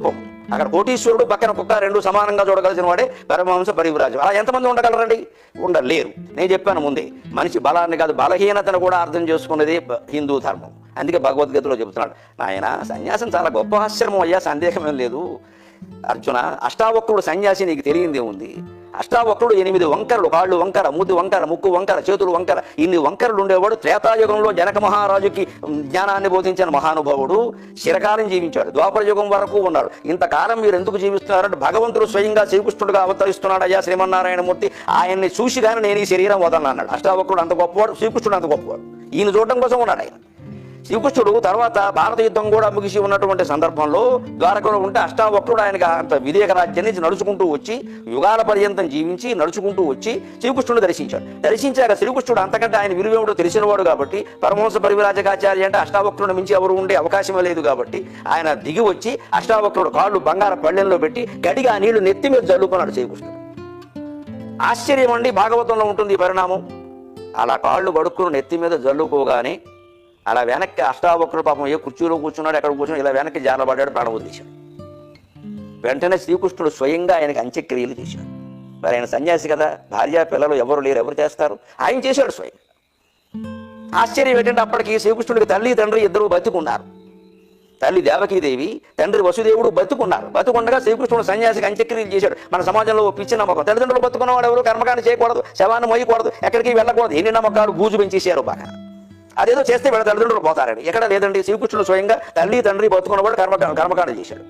రూపం. అక్కడ కోటీశ్వరుడు పక్కన కుక్క రెండు సమానంగా చూడగలిసిన వాడే పరమహంస పరివ్రాజం. అలా ఎంతమంది ఉండగలరండి? ఉండలేరు. నేను చెప్పాను ముందే, మనిషి బలాన్ని కాదు బలహీనతను కూడా అర్థం చేసుకున్నది హిందూ ధర్మం. అందుకే భగవద్గీతలో చెబుతున్నాడు, నాయన సన్యాసం చాలా గొప్ప ఆశ్రమం అయ్యా, సందేహమేం లేదు. అర్జున, అష్టావక్రుడు సన్యాసి నీకు తెలియందే ఉంది. అష్టావక్రుడు 8 వంకరలు, కాళ్ళు వంకర, మూతి వంకర, ముక్కు వంకర, చేతులు వంకర, ఇన్ని వంకరలు ఉండేవాడు. త్రేతాయుగంలో జనక మహారాజుకి జ్ఞానాన్ని బోధించిన మహానుభావుడు చిరకాలం జీవించాడు. ద్వాపర యుగం వరకు ఉన్నాడు. ఇంతకాలం మీరు ఎందుకు జీవిస్తున్నారంటే భగవంతుడు స్వయంగా శ్రీకృష్ణుడుగా అవతరిస్తున్నాడు అయ్యా శ్రీమన్నారాయణమూర్తి, ఆయన్ని చూసి కానీ నేను ఈ శరీరం వదలను అన్నాడు. అష్టావక్రుడు అంత గొప్పవాడు, శ్రీకృష్ణుడు అంత గొప్పవాడు. ఈయన చూడటం కోసం ఉన్నాడు ఆయన. శ్రీకృష్ణుడు తర్వాత భారత యుద్ధం కూడా ముగిసి ఉన్నటువంటి సందర్భంలో ద్వారకలో ఉంటే అష్టావక్రుడు ఆయనకి అంత విదేక రాజ్యం నుంచి నడుచుకుంటూ వచ్చి యుగాల పర్యంతం జీవించి నడుచుకుంటూ వచ్చి శ్రీకృష్ణుడు దర్శించాడు. దర్శించాక శ్రీకృష్ణుడు అంతకంటే ఆయన విలువేమిటో తెలిసినవాడు కాబట్టి, పరమహంస పరివ్రాజకాచార్య అంటే అష్టావక్రుడు మించి ఎవరు ఉండే అవకాశమే లేదు కాబట్టి ఆయన దిగి వచ్చి అష్టావక్రుడు కాళ్ళు బంగార పళ్ళెంలో పెట్టి గడిగా నీళ్లు నెత్తి మీద జల్లుకున్నాడు శ్రీకృష్ణుడు. ఆశ్చర్యం అండి, భాగవతంలో ఉంటుంది ఈ పరిణామం. అలా కాళ్ళు కడుక్కుని నెత్తి మీద జల్లుకోగానే అలా వెనక్కి అష్టావక్రుడు పాపం ఏ కుర్చీలో కూర్చున్నాడు, ఎక్కడ కూర్చున్నాడు, ఇలా వెనక్కి జారబడ్డాడు, ప్రాణం వదిలేశాడు. వెంటనే శ్రీకృష్ణుడు స్వయంగా ఆయనకి అంత్యక్రియలు చేశాడు. మరి ఆయన సన్యాసి కదా, భార్య పిల్లలు ఎవరు లేరు, ఎవరు చేస్తారు? ఆయన చేశాడు స్వయం. ఆశ్చర్యం ఏంటంటే అప్పటికి శ్రీకృష్ణుడికి తల్లి తండ్రి ఇద్దరు బతుకున్నారు. తల్లి దేవకీదేవి, తండ్రి వసుదేవుడు బతుకున్నారు. బతుకుండగా శ్రీకృష్ణుడు సన్యాసికి అంత్యక్రియలు చేశాడు. మన సమాజంలో పిచ్చి నమ్మకం, తల్లిదండ్రులు బతుకున్నవాడు ఎవరు కర్మకాండ చేయకూడదు, శవాన్ని మోయకూడదు, ఎక్కడికి వెళ్ళకూడదు, ఎన్ని నమ్మకాలు బూజు పెంచేశారు బాగా. అదేదో చేస్తే వీళ్ళ తల్లిదండ్రులు పోతారని ఎక్కడ లేదండి. శ్రీకృష్ణుడు స్వయంగా తల్లి తండ్రి బతుకున్నవాడు కర్మకాండ చేశాడు.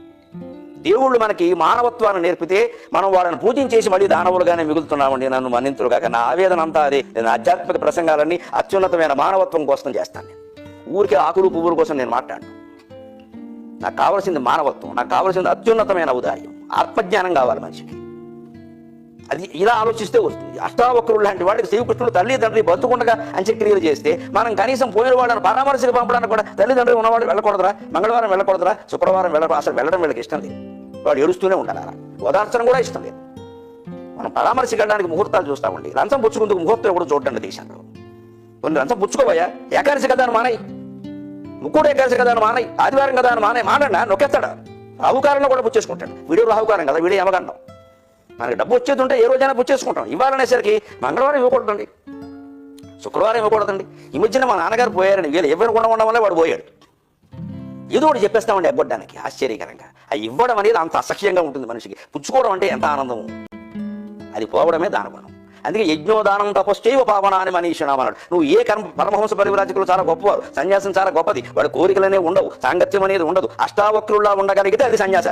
దేవుళ్ళు మనకి మానవత్వాన్ని నేర్పితే మనం వాళ్ళని పూజించేసి మళ్ళీ దానవులుగానే మిగులుతున్నామండి. నన్ను మన్నింతులుగాక. నా ఆవేదన అంతా అదే. నేను ఆధ్యాత్మిక ప్రసంగాలన్నీ అత్యున్నతమైన మానవత్వం కోసం చేస్తాను. నేను ఊరికే ఆకులు పువ్వుల కోసం నేను మాట్లాడను. నాకు కావాల్సింది మానవత్వం, నాకు కావాల్సింది అత్యున్నతమైన ఔదార్యం, ఆత్మజ్ఞానం కావాలి మనిషికి. అది ఇలా ఆలోచిస్తే వస్తుంది. అష్టావక్రుడు లాంటి వాడికి శ్రీకృష్ణుడు తల్లి తండ్రి బతుకుండగా అంత్యక్రియలు చేస్తే మనం కనీసం పోయిన వాళ్ళని పరామర్శకు పంపడానికి కూడా తల్లిదండ్రులు ఉన్నవాడు వెళ్ళకూడదురా, మంగళవారం వెళ్ళకూడదురా, శుక్రవారం వెళ్ళకూడదు, అసలు వెళ్ళడం వీళ్ళకి ఇష్టం లేదు. వాడు ఏడుస్తూనే ఉండాలి. ఓదార్చడం కూడా ఇష్టం లేదు. మనం పరామర్శకు వెళ్ళడానికి ముహూర్తాలు చూస్తామండి. లంచం పుచ్చుకుందుకు ముహూర్తం కూడా చూడండి దేశంలో. కొన్ని లంచం పుచ్చుకోవయ్యా, ఏకాదశి కదా అని మానేయి, ముక్కుడు ఏకాదశి కదా అని మానేయి, ఆదివారం కదా అని మానండి, నొక్కేస్తాడా. రాహుకారంలో కూడా పుచ్చేసుకుంటాడు. వీడియో రాహుకారం కదా, వీడియో యమగండం. మనకి డబ్బు వచ్చేది ఉంటే ఏ రోజైనా పుచ్చేసుకుంటాం. ఇవ్వాలనేసరికి మంగళవారం ఇవ్వకూడదండి, శుక్రవారం ఇవ్వకూడదండి. ఈ మధ్యన మా నాన్నగారు పోయారని వీళ్ళు ఇవ్వకుండా ఉండడం వల్ల వాడు పోయాడు. ఏదో ఒకటి చెప్పేస్తామండి ఎగ్గొట్టడానికి. ఆశ్చర్యకరంగా ఆ ఇవ్వడం అనేది అంత అసహ్యంగా ఉంటుంది మనిషికి. పుచ్చుకోవడం అంటే ఎంత ఆనందము, అది పోవడమే దానగుణం. అందుకే యజ్ఞోదానం తపశ్చైవ పావన అని మనీషిణం అన్నాడు. నువ్వు ఏ కర్మ, పరమహంస పరివ్రాజకులు చాలా గొప్పవారు, సన్యాసం చాలా గొప్పది, వాడి కోరికలనే ఉండవు, సాంగత్యం అనేది ఉండదు. అష్టావక్రుల్లా ఉండగలిగితే అది సన్యాసి.